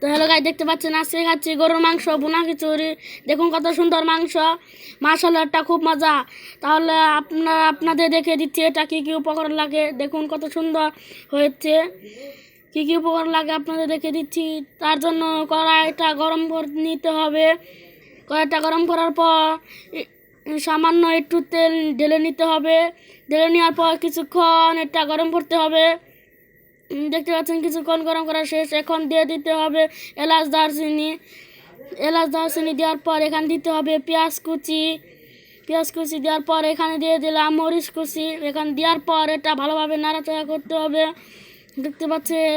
তো hello guys, দেখতে পাচ্ছেন আজকে খাচ্ছি গরুর মাংস ভুনা খিচুড়ি। দেখুন কত সুন্দর মাংস, মাশাআল্লাহটা খুব মজা। তাহলে আপনাদের দেখে দিচ্ছি এটা কী কী উপকরণ লাগে। দেখুন কত সুন্দর হয়েছে। কী কী উপকরণ লাগে আপনাদের দেখে দিচ্ছি। তার জন্য কড়াইটা গরম করে নিতে হবে। কড়াইটা গরম করার পর সামান্য একটু তেল ঢেলে নিতে হবে। ঢেলে নেওয়ার পর কিছুক্ষণ এটা গরম করতে হবে। দেখতে পাচ্ছেন কিছুক্ষণ গরম করা শেষ। এখন দিয়ে দিতে হবে এলাচ দারচিনি। দেওয়ার পর এখানে দিতে হবে পেঁয়াজ কুচি দেওয়ার পর এখানে দিয়ে দিলাম মরিচ কুচি। এখানে দেওয়ার পর এটা ভালোভাবে নাড়াচাড়া করতে হবে। দেখতে পাচ্ছেন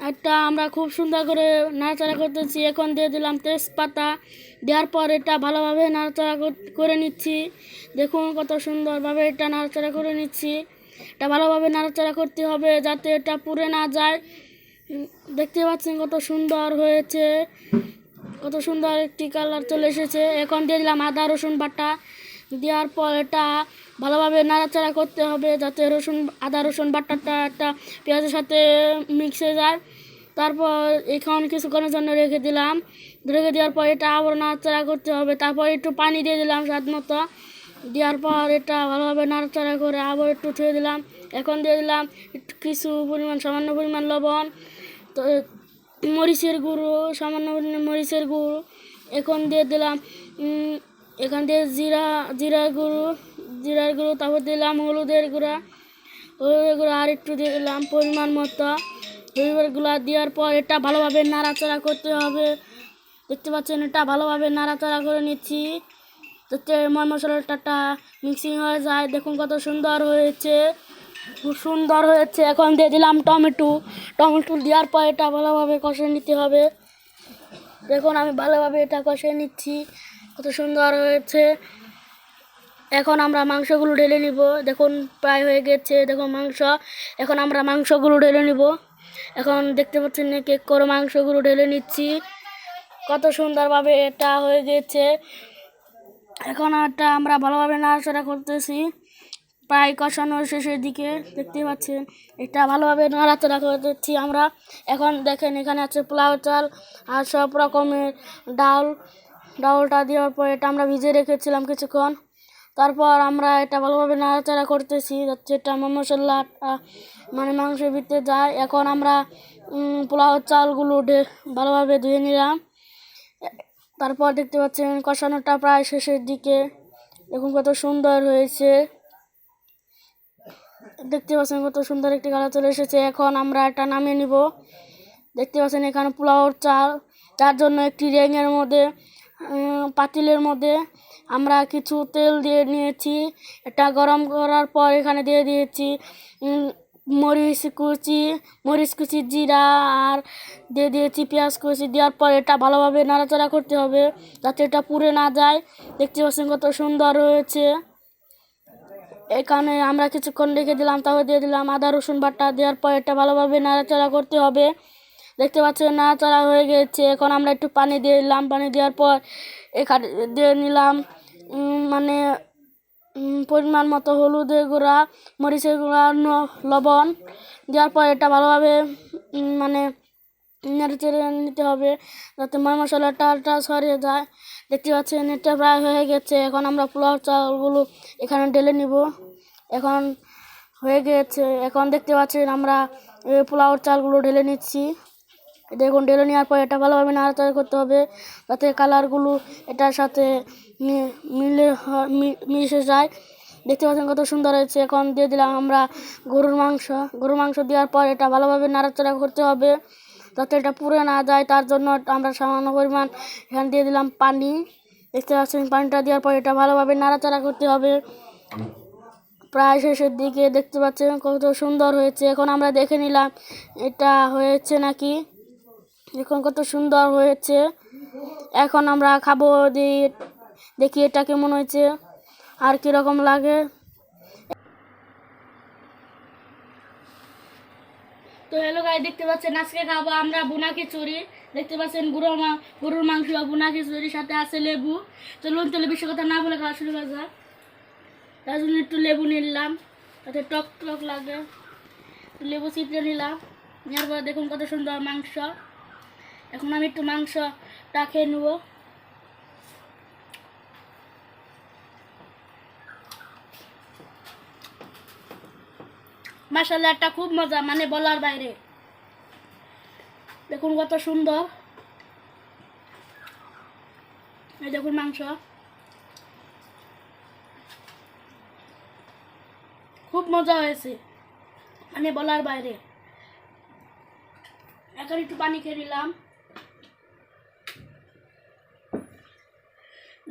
এটা আমরা খুব সুন্দর করে নাড়াচাড়া করতেছি। এখন দিয়ে দিলাম তেজপাতা। দেওয়ার পর এটা ভালোভাবে নাড়াচাড়া করে নিচ্ছি। দেখুন কত সুন্দরভাবে এটা নাড়াচাড়া করে নিচ্ছি। এটা ভালোভাবে নাড়াচাড়া করতে হবে যাতে এটা পুড়ে না যায়। দেখতে পাচ্ছেন কত সুন্দর হয়েছে, কত সুন্দর একটি কালার চলে এসেছে। এখন দিয়ে দিলাম আদা রসুন বাটা। দেওয়ার পর এটা ভালোভাবে নাড়াচাড়া করতে হবে যাতে আদা রসুন বাটাটা একটা পেঁয়াজের সাথে মিক্স হয়ে যায়। তারপর এখন কিছুক্ষণের জন্য রেখে দেওয়ার পর এটা আবার নাড়াচাড়া করতে হবে। তারপর একটু পানি দিয়ে দিলাম স্বাদ মতো। দেওয়ার পর এটা ভালোভাবে নাড়াচাড়া করে আবার একটু ছেড়ে দিলাম। এখন দিয়ে দিলাম একটু সামান্য পরিমাণ লবণ, তো মরিচের গুঁড়ো, সামান্য পরিমাণ মরিচের গুঁড়ো। এখন দিয়ে দিলাম এখান দিয়ে জিরার গুঁড়ো। তারপর দিলাম হলুদের গুঁড়া আর একটু দিয়ে দিলাম পরিমাণ মতো হলুদের গুঁড়া। দেওয়ার পর এটা ভালোভাবে নাড়াচাড়া করতে হবে। দেখতে পাচ্ছেন এটা ভালোভাবে নাড়াচাড়া করে নিচ্ছি যাতে মশলাটা মিক্সিং হয়ে যায়। দেখুন কত সুন্দর হয়েছে, খুব সুন্দর হয়েছে। এখন দিয়ে দিলাম টমেটো দেওয়ার পর এটা ভালোভাবে কষে নিতে হবে। দেখুন আমি ভালোভাবে এটা কষে নিচ্ছি, কত সুন্দর হয়েছে। এখন আমরা মাংসগুলো ঢেলে নিব। দেখুন প্রায় হয়ে গেছে, দেখুন মাংস। এখন আমরা মাংসগুলো ঢেলে নিব। এখন দেখতে পাচ্ছেন কেক করে মাংসগুলো ঢেলে নিচ্ছি, কত সুন্দরভাবে এটা হয়ে গেছে। এখন এটা আমরা ভালোভাবে নাড়াচাড়া করতেছি, প্রায় কষানোর শেষের দিকে। দেখতে পাচ্ছেন এটা ভালোভাবে নাড়াচাড়া করতেছি আমরা। এখন দেখেন এখানে আছে পোলাও চাল আর সব রকমের ডালটা দেওয়ার পর এটা আমরা ভিজে রেখেছিলাম কিছুক্ষণ। তারপর আমরা এটা ভালোভাবে নাড়াচাড়া করতেছি যাতে এটা মশলাটা মাংসের ভিতরে যায়। এখন আমরা পোলাও চালগুলো ভালোভাবে ধুয়ে নিলাম। তারপর দেখতে পাচ্ছেন কষানোটা প্রায় শেষের দিকে। দেখুন কত সুন্দর হয়েছে, দেখতে পাচ্ছেন কত সুন্দর একটি কালার চলে এসেছে। এখন আমরা এটা নামিয়ে নিব। দেখতে পাচ্ছেন এখানে পোলাওর চাল, তার জন্য একটি পাতিলের মধ্যে আমরা কিছু তেল দিয়ে নিয়েছি। এটা গরম করার পর এখানে দিয়ে দিয়েছি মরিচ কুচি জিরা আর দিয়ে দিয়েছি পেঁয়াজ কুচি। দেওয়ার পর এটা ভালোভাবে নাড়াচাড়া করতে হবে যাতে এটা পুড়ে না যায়। দেখতে পাচ্ছেন কত সুন্দর হয়েছে। এখানে আমরা কিছুক্ষণ রেখে দিলাম, তারপর দিয়ে দিলাম আদা রসুন বাটা। দেওয়ার পর এটা ভালোভাবে নাড়াচাড়া করতে হবে। দেখতে পাচ্ছেন নাড়াচাড়া হয়ে গেছে। এখন আমরা একটু পানি দিয়ে দিলাম। পানি দেওয়ার পর এখানে দিয়ে নিলাম পরিমাণ মতো হলুদের গুঁড়া, মরিচের গুঁড়া, লবণ। দেওয়ার পর এটা ভালোভাবে নেড়ে নিতে হবে যাতে মশলাটা ছড়িয়ে যায়। দেখতে পাচ্ছেন এটা প্রায় হয়ে গেছে। এখন আমরা পোলাও চালগুলো এখানে ঢেলে নিব। এখন হয়ে গেছে। এখন দেখতে পাচ্ছেন আমরা পোলাওর চালগুলো ঢেলে নিচ্ছি। দেখুন ঢেলে নেওয়ার পর এটা ভালোভাবে নাড়াচাড়া করতে হবে যাতে কালারগুলো এটার সাথে মিশে যায়। দেখতে পাচ্ছেন কত সুন্দর হয়েছে। এখন দিয়ে দিলাম আমরা গরুর মাংস দেওয়ার পর এটা ভালোভাবে নাড়াচাড়া করতে হবে যাতে এটা পুড়ে না যায়। তার জন্য আমরা সামান্য পরিমাণ এখানে দিয়ে দিলাম পানি। দেখতে পাচ্ছেন পানিটা দেওয়ার পর এটা ভালোভাবে নাড়াচাড়া করতে হবে প্রায় শেষের দিকে। দেখতে পাচ্ছেন কত সুন্দর হয়েছে। এখন আমরা দেখে নিলাম এটা হয়েছে নাকি। দেখুন কত সুন্দর হয়েছে। এখন আমরা খাবো, দেখি এটা কেমন হয়েছে আর কীরকম লাগে। তো হ্যালো গাইস, দেখতে পাচ্ছেন আজকে খাবো আমরা ভুনা খিচুড়ি। দেখতে পাচ্ছেন গরুর মাংস ভুনা খিচুড়ির সাথে আছে লেবু। চলুন তাহলে বেশি কথা না বলে খাওয়া শুরু করা যাক। তার জন্য একটু লেবু নিলাম, তাতে টক টক লাগে। একটু লেবু চিপড়ে নিলাম। নেওয়ার পর দেখুন কত সুন্দর মাংস। এখন আমি একটু মাংসটা খেয়ে নেব। মাশাআল্লাহ, একটা খুব মজা, মানে বলার বাইরে। দেখুন কত সুন্দর, এই দেখুন মাংস, খুব মজা হয়েছে, মানে বলার বাইরে। এখন একটু পানি খেয়ে নিলাম।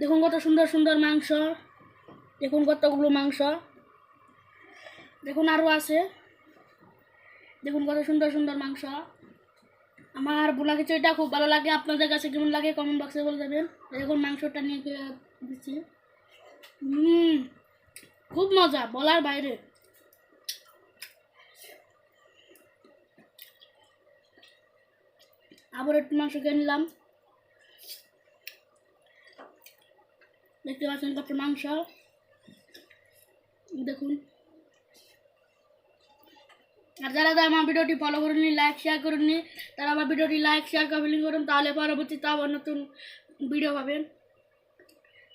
দেখুন কত সুন্দর সুন্দর মাংস, দেখুন কতগুলো মাংস, দেখুন আরও আছে, দেখুন কত সুন্দর সুন্দর মাংস। আমার বোনা খিচুড়িটা খুব ভালো লাগে, আপনাদের কাছে কেমন লাগে কমেন্ট বক্সে বলে দেবেন। দেখুন মাংসটা নিয়ে দিচ্ছি, খুব মজা, বলার বাইরে। আবার একটু মাংস খেয়ে নিলাম। দেখতে পাচ্ছেন কত মাংস, দেখুন। আর যারা আমার ভিডিওটি ফলো করেননি, লাইক শেয়ার করেননি, তারা আমার ভিডিওটি লাইক শেয়ার কমেন্ট করুন, তাহলে পরবর্তীতে আবার নতুন ভিডিও পাবেন।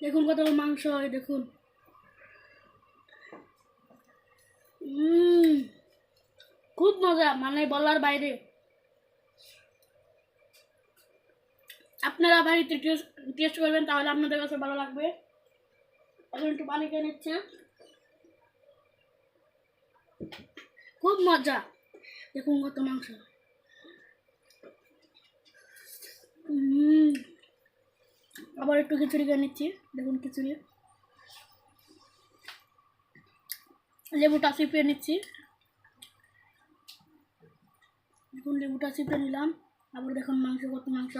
দেখুন কত মাংস হয়, দেখুন। খুব মজা, মানে বলার বাইরে। আপনারা বাড়িতে টেস্ট করবেন, তাহলে আপনাদের কাছে ভালো লাগবে। এখন একটু পানি খেয়ে নিচ্ছে, খুব মজা। দেখুন কত মাংস, আবার একটু খিচুড়ি খেয়ে নিচ্ছি, দেখুন খিচুড়ি, লেবুটা চিপে নিচ্ছি, দেখুন লেবুটা চিপে নিলাম। আবার দেখুন মাংস, কত মাংস,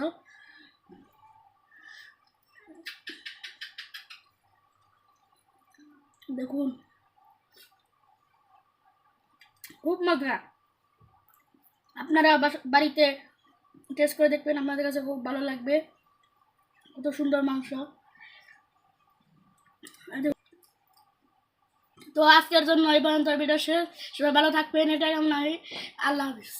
দেখুন খুব মজা। আপনারা বাড়িতে টেস্ট করে দেখবেন, আপনাদের কাছে খুব ভালো লাগবে, কত সুন্দর মাংস। তো আজকের জন্য এই পর্যন্ত ভিডিও শেষ। সবাই ভালো থাকবেন, এটাই কামনা। আল্লাহ হাফিজ।